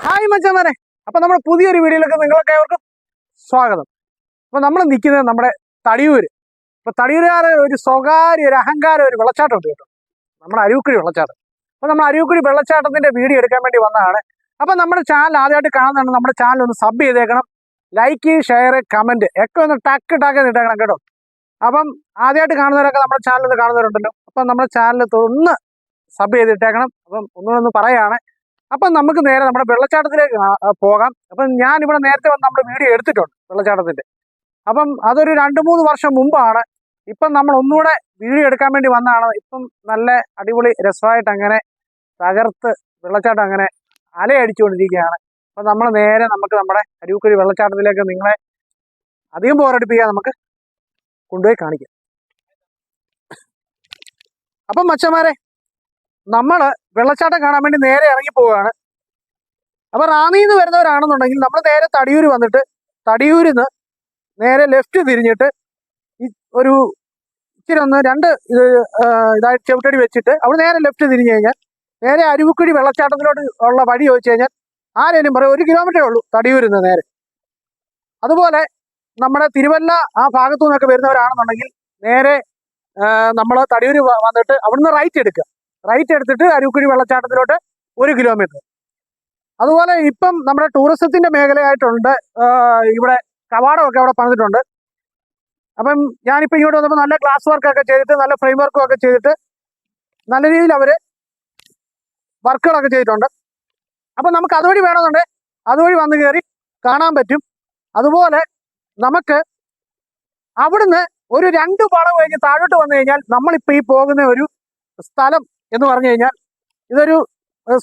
Hi മച്ചാമാരെ, അപ്പൊ നമ്മുടെ പുതിയൊരു വീഡിയോയിലേക്ക് നിങ്ങൾക്ക് ഏവർക്കും സ്വാഗതം. അപ്പൊ നമ്മൾ നിൽക്കുന്നത് നമ്മുടെ തടിയൂര്. അപ്പൊ തടിയൂരുകാർ ഒരു സ്വകാര്യ ഒരു അഹങ്കാരം ഒരു വെള്ളച്ചാട്ടം ഉണ്ട് കേട്ടോ, നമ്മുടെ അരുവിക്കുഴി വെള്ളച്ചാട്ടം. അപ്പൊ നമ്മൾ അരുവിക്കുഴി വെള്ളച്ചാട്ടത്തിന്റെ വീഡിയോ എടുക്കാൻ വേണ്ടി വന്നതാണ്. അപ്പൊ നമ്മുടെ ചാനൽ ആദ്യമായിട്ട് കാണുന്നതാണ്, നമ്മുടെ ചാനൽ ഒന്ന് സബ് ചെയ്തേക്കണം. ലൈക്ക്, ഷെയർ, കമന്റ് ഒക്കെ ഒന്ന് ടക്ക് ഇട്ടേക്കണം കേട്ടോ. അപ്പം ആദ്യമായിട്ട് കാണുന്നവരൊക്കെ നമ്മുടെ ചാനൽ ഒന്ന് കാണുന്നവരുണ്ടല്ലോ, അപ്പം നമ്മുടെ ചാനൽ ഒന്ന് സബ് ചെയ്തിട്ടേക്കണം. അപ്പം ഒന്നുകൂടെ പറയാണ്. അപ്പം നമുക്ക് നേരെ നമ്മുടെ വെള്ളച്ചാട്ടത്തിലേക്ക് പോകാം. അപ്പം ഞാനിവിടെ നേരത്തെ വന്ന് നമ്മുടെ വീഡിയോ എടുത്തിട്ടുണ്ട് വെള്ളച്ചാട്ടത്തിന്റെ. അപ്പം അതൊരു 2-3 വർഷം മുമ്പാണ്. ഇപ്പം നമ്മൾ ഒന്നുകൂടെ വീഡിയോ എടുക്കാൻ വേണ്ടി വന്നതാണ്. ഇപ്പം നല്ല അടിപൊളി രസമായിട്ട് അങ്ങനെ തകർത്ത് വെള്ളച്ചാട്ടം അങ്ങനെ അലയടിച്ചുകൊണ്ടിരിക്കുകയാണ്. അപ്പം നമ്മൾ നേരെ നമ്മുടെ അരുവിക്കുഴി വെള്ളച്ചാട്ടത്തിലേക്ക് നിങ്ങളെ അധികം ബോറടിപ്പിക്കാൻ നമുക്ക് കൊണ്ടുപോയി കാണിക്കാം. അപ്പം മച്ചന്മാരെ, നമ്മൾ വെള്ളച്ചാട്ടം കാണാൻ വേണ്ടി നേരെ ഇറങ്ങി പോവുകയാണ്. അപ്പൊ റാന്നിയിൽ നിന്ന് വരുന്നവരാണെന്നുണ്ടെങ്കിൽ നമ്മൾ നേരെ തടിയൂര് വന്നിട്ട് തടിയൂരിൽ നിന്ന് നേരെ ലെഫ്റ്റ് തിരിഞ്ഞിട്ട് ഒരു ഇച്ചിരി ഒന്ന് ഇതായിട്ട് ചവിട്ടടി വെച്ചിട്ട് അവിടെ നേരെ ലെഫ്റ്റ് തിരിഞ്ഞു കഴിഞ്ഞാൽ നേരെ അരുവിക്കുഴി വെള്ളച്ചാട്ടത്തിലോട്ട് ഉള്ള വഴി ചോദിച്ചു കഴിഞ്ഞാൽ ആരേലും പറയും 1 കിലോമീറ്ററേ ഉള്ളൂ തടിയൂരിൽ നിന്ന് നേരെ. അതുപോലെ നമ്മുടെ തിരുവല്ല ആ ഭാഗത്തു നിന്നൊക്കെ വരുന്നവരാണെന്നുണ്ടെങ്കിൽ നേരെ നമ്മൾ തടിയൂര് വന്നിട്ട് അവിടുന്ന് റൈറ്റ് എടുത്തിട്ട് അരുവിക്കുഴി വെള്ളച്ചാട്ടത്തിലോട്ട് 1 കിലോമീറ്റർ. അതുപോലെ ഇപ്പം നമ്മുടെ ടൂറിസത്തിന്റെ മേഖലയായിട്ടുണ്ട്. ഇവിടെ കവാടമൊക്കെ അവിടെ പണിതിട്ടുണ്ട്. അപ്പം ഞാനിപ്പോൾ ഇങ്ങോട്ട് വന്നപ്പോൾ നല്ല ഗ്ലാസ് വർക്കൊക്കെ ചെയ്തിട്ട് നല്ല ഫ്രെയിം വർക്കും ഒക്കെ ചെയ്തിട്ട് നല്ല രീതിയിൽ അവർ വർക്കുകളൊക്കെ ചെയ്തിട്ടുണ്ട്. അപ്പം നമുക്ക് അതുവഴി വേണമെന്നുണ്ടെങ്കിൽ അതുവഴി വന്ന് കയറി കാണാൻ പറ്റും. അതുപോലെ നമുക്ക് അവിടുന്ന് ഒരു 2 പാളം കഴിഞ്ഞ് താഴോട്ട് വന്നു കഴിഞ്ഞാൽ നമ്മളിപ്പോൾ ഈ പോകുന്ന ഒരു സ്ഥലം എന്ന് പറഞ്ഞു കഴിഞ്ഞാൽ ഇതൊരു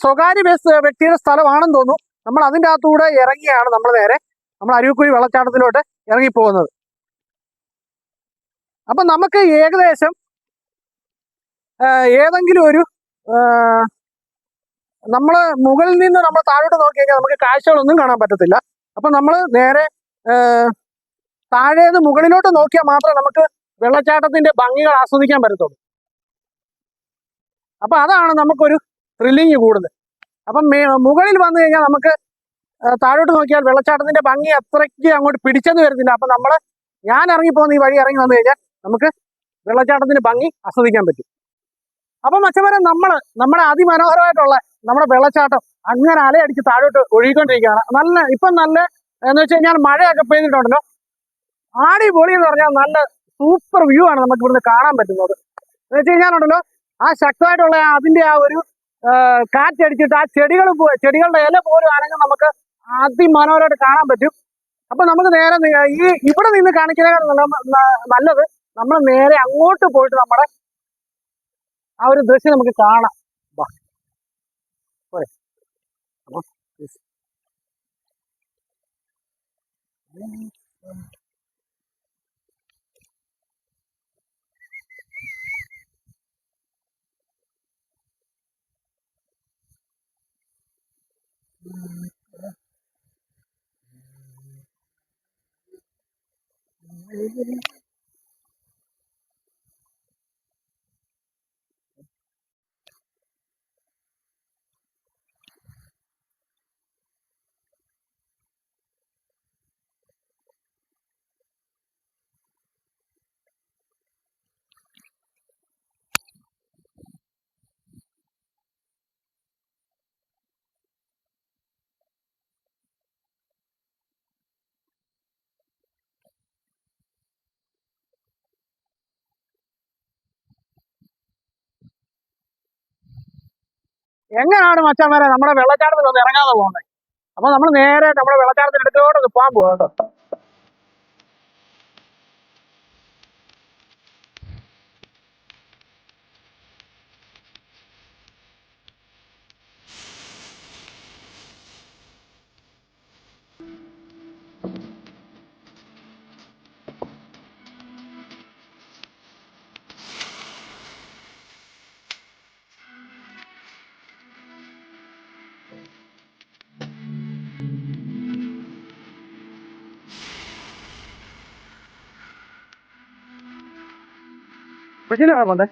സ്വകാര്യ വ്യക്തിയുടെ സ്ഥലമാണെന്ന് തോന്നുന്നു. നമ്മൾ അതിൻ്റെ അകത്തൂടെ ഇറങ്ങിയാണ് നമ്മൾ നേരെ നമ്മൾ അരുവിക്കുഴി വെള്ളച്ചാട്ടത്തിലോട്ട് ഇറങ്ങിപ്പോകുന്നത്. അപ്പം നമുക്ക് ഏകദേശം ഏതെങ്കിലും ഒരു നമ്മൾ മുകളിൽ നിന്ന് നമ്മൾ താഴോട്ട് നോക്കി കഴിഞ്ഞാൽ നമുക്ക് കാഴ്ചകളൊന്നും കാണാൻ പറ്റത്തില്ല. അപ്പം നമ്മൾ നേരെ താഴേന്ന് മുകളിലോട്ട് നോക്കിയാൽ മാത്രമേ നമുക്ക് വെള്ളച്ചാട്ടത്തിന്റെ ഭംഗികൾ ആസ്വദിക്കാൻ പറ്റത്തുള്ളൂ. അപ്പം അതാണ് നമുക്കൊരു ത്രില്ലിങ് കൂടുതൽ. അപ്പം മുകളിൽ വന്നു കഴിഞ്ഞാൽ നമുക്ക് താഴോട്ട് നോക്കിയാൽ വെള്ളച്ചാട്ടത്തിന്റെ ഭംഗി അത്രയ്ക്ക് അങ്ങോട്ട് പിടിച്ചെന്ന് വരുന്നില്ല. അപ്പം ഞാൻ ഇറങ്ങിപ്പോകുന്ന ഈ വഴി ഇറങ്ങി വന്നു കഴിഞ്ഞാൽ നമുക്ക് വെള്ളച്ചാട്ടത്തിന്റെ ഭംഗി ആസ്വദിക്കാൻ പറ്റും. അപ്പം മച്ചന്മാരെ, നമ്മുടെ അതിമനോഹരമായിട്ടുള്ള നമ്മുടെ വെള്ളച്ചാട്ടം അങ്ങനെ അലയടിച്ച് താഴോട്ട് ഒഴുകിക്കൊണ്ടിരിക്കുകയാണ്. ഇപ്പം നല്ല എന്ന് വെച്ച് കഴിഞ്ഞാൽ മഴയൊക്കെ പെയ്തിട്ടുണ്ടല്ലോ, അടിപൊളി എന്ന് പറഞ്ഞാൽ നല്ല സൂപ്പർ വ്യൂ ആണ് നമുക്ക് ഇവിടുന്ന് കാണാൻ പറ്റുന്നത്. എന്ന് വെച്ച് കഴിഞ്ഞാലുണ്ടല്ലോ, ആ ശക്തമായിട്ടുള്ള അതിന്റെ ആ ഒരു കാറ്റടിച്ചിട്ട് ആ ചെടികളുടെ ഇല പോലും ആണെങ്കിൽ നമുക്ക് അതിമനോഹരമായിട്ട് കാണാൻ പറ്റും. അപ്പൊ നമുക്ക് നേരെ ഇവിടെ നിന്ന് കാണിക്കുന്നതിനേക്കാൾ നല്ലത് നമ്മൾ നേരെ അങ്ങോട്ട് പോയിട്ട് നമ്മുടെ ആ ഒരു ദൃശ്യം നമുക്ക് കാണാം. എങ്ങനെയാണ് മച്ചാന്മാരെ നമ്മുടെ വെള്ളച്ചാട്ടത്തിൽ ഒന്ന് ഇറങ്ങാതെ പോകുന്നത്? അപ്പൊ നമ്മൾ നേരെ നമ്മുടെ വെള്ളച്ചാട്ടത്തിന്റെ അടുത്തോട്ട് പോകാൻ പോകും കേട്ടോ. Почему надо?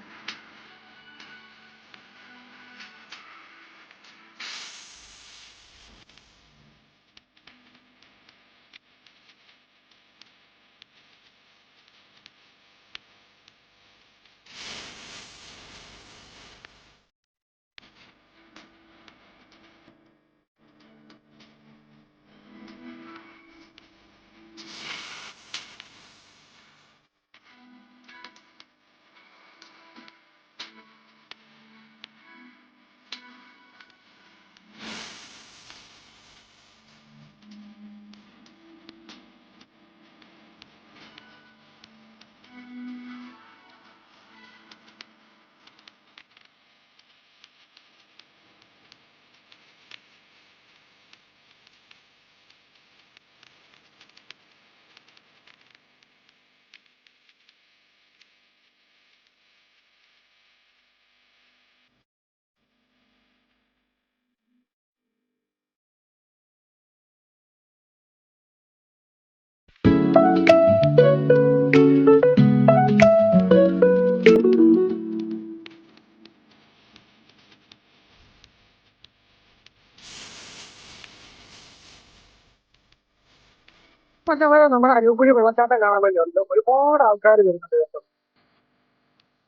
മറ്റേ നമ്മുടെ അരുവിക്കുഴി വെള്ളച്ചാട്ടം കാണാൻ വേണ്ടി ഉണ്ട് ഒരുപാട് ആൾക്കാർ വരുന്നുണ്ട് കേട്ടോ.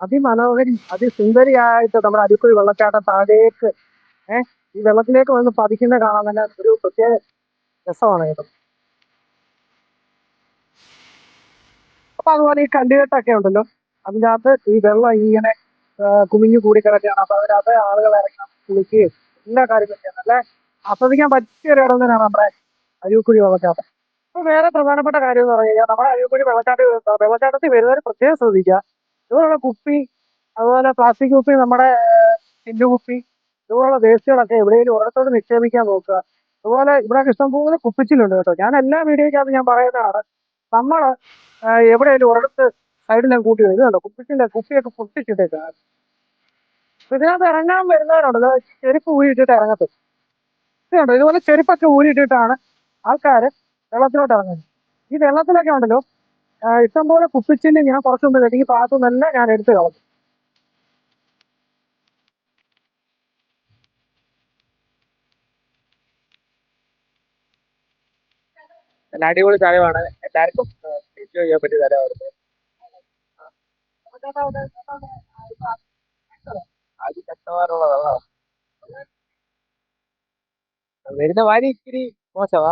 അതിമനോഹരി അതിസുന്ദരിയായിട്ട് നമ്മുടെ അരുവിക്കുഴി വെള്ളച്ചാട്ടം താഴേക്ക് ഈ വെള്ളത്തിലേക്ക് വന്ന് പതിക്കുന്ന കാണാൻ തന്നെ ഒരു പ്രത്യേക രസമാണ് കേട്ടോ. അപ്പൊ അതുപോലെ ഈ കല്ലുകെട്ടൊക്കെ ഉണ്ടല്ലോ, അതിനകത്ത് ഈ വെള്ളം ഇങ്ങനെ കുമിഞ്ഞു കൂടി കിടക്കുകയാണ്. അപ്പൊ അതിനകത്ത് ആളുകൾ ഇറങ്ങാൻ കുളിക്കുകയും എല്ലാ കാര്യങ്ങളും ചെയ്യുന്നത് അല്ലെ, ആസ്വദിക്കാൻ പറ്റിയ ഒരു ഇടം തന്നെയാണ് നമ്മുടെ അരുവിക്കുഴി വെള്ളച്ചാട്ടം. അപ്പൊ വേറെ പ്രധാനപ്പെട്ട കാര്യം എന്ന് പറഞ്ഞു കഴിഞ്ഞാൽ നമ്മുടെ അരുവിക്കുഴി വെള്ളച്ചാട്ടത്തിൽ വരുന്നവർ പ്രത്യേകം ശ്രദ്ധിക്കുക. ഇതുപോലുള്ള കുപ്പി, അതുപോലെ പ്ലാസ്റ്റിക് കുപ്പി, നമ്മുടെ ചില്ലു കുപ്പി, ഇതുപോലുള്ള വേസ്റ്റുകളൊക്കെ എവിടെയെങ്കിലും ഒരിടത്തോട് നിക്ഷേപിക്കാൻ നോക്കുക. അതുപോലെ ഇവിടെ ഇഷ്ടംപോലെ കുപ്പിച്ചിലുണ്ട് കേട്ടോ. ഞാൻ എല്ലാ വീഡിയോയ്ക്കകത്ത് ഞാൻ പറയുന്നതാണ്, നമ്മൾ എവിടെയെങ്കിലും ഒരിടത്ത് സൈഡിലും കൂട്ടി വരും കേട്ടോ, കുപ്പിയൊക്കെ പൊട്ടിച്ചിട്ടേക്കാണ്. ഇതിനകത്ത് ഇറങ്ങാൻ വരുന്നവരുണ്ടല്ലോ, ചെരുപ്പ് ഊരിയിട്ടിട്ട് ഇറങ്ങത്തും. ഇതുണ്ടോ, ഇതുപോലെ ചെരുപ്പൊക്കെ ഊരിയിട്ടിട്ടാണ് ആൾക്കാർ വെള്ളത്തിലോട്ട് ഇറങ്ങുന്നത്. ഈ വെള്ളത്തിലൊക്കെ ഉണ്ടല്ലോ ഇഷ്ടംപോലെ കുപ്പിച്ചില് ഞാൻ കുറച്ച് മുമ്പ് ഈ ഭാഗത്തു നിന്നെല്ലാം ഞാൻ എടുത്ത് കളഞ്ഞു. നല്ല അടിപൊളി സ്ഥലമാണ്, എല്ലാവർക്കും എൻജോയ് ചെയ്യാൻ പറ്റിയ സ്ഥലമാണ്. അതിശക്തമായിട്ടുള്ള വെള്ളമാണ്, വരുന്ന വാരി ഇച്ചിരി മോശമാ,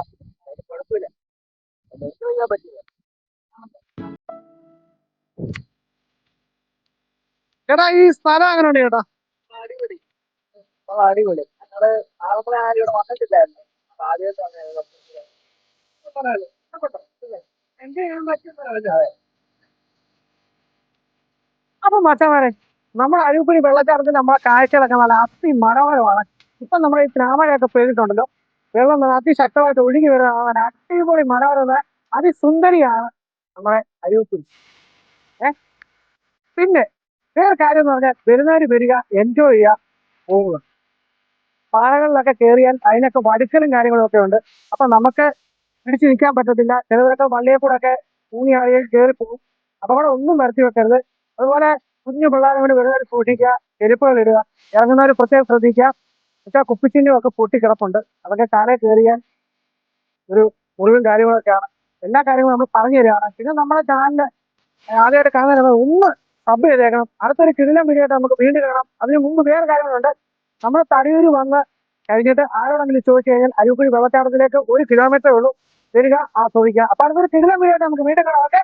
കുഴപ്പമില്ല, എൻജോയ് ചെയ്യാൻ പറ്റില്ല. ചേട്ടാ ഈ സ്ഥലം അങ്ങനെ ഉണ്ട് ചേട്ടാ? അടിപൊളി, അടിപൊളി. ഞങ്ങള് ആലപ്പുഴ ആരും ഇവിടെ വന്നിട്ടില്ലായിരുന്നു, അപ്പൊ ആദ്യമായിട്ടാണ് ഇഷ്ടപ്പെട്ടോ? എൻജോയ് ചെയ്യാൻ പറ്റുന്ന. അപ്പൊ മച്ചമാരെ, നമ്മുടെ അരുവിക്കുഴി വെള്ളച്ചാട്ടത്തിൽ നമ്മളെ കാഴ്ചകളൊക്കെ നല്ല അതിമനോഹരമാണ്. ഇപ്പൊ നമ്മുടെ ഈ ഗ്രാമമഴയൊക്കെ പെയ്തിട്ടുണ്ടല്ലോ, വെള്ളം അതിശക്തമായിട്ട് ഒഴുകി വരുന്ന അടിപൊളി മനോഹരത, അതിസുന്ദരിയാണ് നമ്മുടെ അരുവിക്കുഴി. പിന്നെ വേറെ കാര്യം എന്ന് പറഞ്ഞാൽ വരുന്നവര് വരിക, എൻജോയ് ചെയ്യുക, പോവുക. പാറകളിലൊക്കെ കയറിയാൽ അതിനൊക്കെ വടുക്കലും കാര്യങ്ങളും ഒക്കെ ഉണ്ട്. അപ്പൊ നമുക്ക് പിടിച്ചു നിൽക്കാൻ പറ്റത്തില്ല. ചിലതൊക്കെ വള്ളിയെ കൂടെ ഒക്കെ ഊങ്ങി കയറി പോകും. അപ്പൊ അവിടെ ഒന്നും വരുത്തി വെക്കരുത്. അതുപോലെ കുഞ്ഞു പിള്ളേരെ കൂടി വരുന്നവർ സൂക്ഷിക്കുക, ചെരുപ്പുകൾ ഇടുക, ഇറങ്ങുന്നവർ പ്രത്യേകം ശ്രദ്ധിക്കുക. പക്ഷേ കുപ്പിച്ചിൻ്റെ ഒക്കെ പൊട്ടിക്കിടപ്പുണ്ട്, അതൊക്കെ കാലേ കയറിയാൽ ഒരു മുറിവും കാര്യങ്ങളൊക്കെയാണ്. എല്ലാ കാര്യങ്ങളും നമ്മൾ പറഞ്ഞു തരികയാണ്. പിന്നെ നമ്മുടെ ചാനൽ ആദ്യമായിട്ട് കാണാൻ ഒന്ന് സബ് ചെയ്തേക്കണം. അടുത്തൊരു കിടിലൻ വീഡിയോ ആയിട്ട് നമുക്ക് വീണ്ടും കാണാം. അതിന് മുമ്പ് വേറെ കാര്യങ്ങളുണ്ട്. നമ്മൾ തടിയൂര് വന്ന് കഴിഞ്ഞിട്ട് ആരോടെങ്കിലും ചോദിച്ചു കഴിഞ്ഞാൽ അരുവിക്കുഴി വെള്ളച്ചാട്ടത്തിലേക്ക് 1 കിലോമീറ്ററേ ഉള്ളൂ. വരിക, ആസ്വദിക്കുക. അപ്പൊ അടുത്തൊരു കിടിലൻ വീഡിയോ ആയിട്ട് നമുക്ക് വീണ്ടും കാണാം. ഓക്കെ.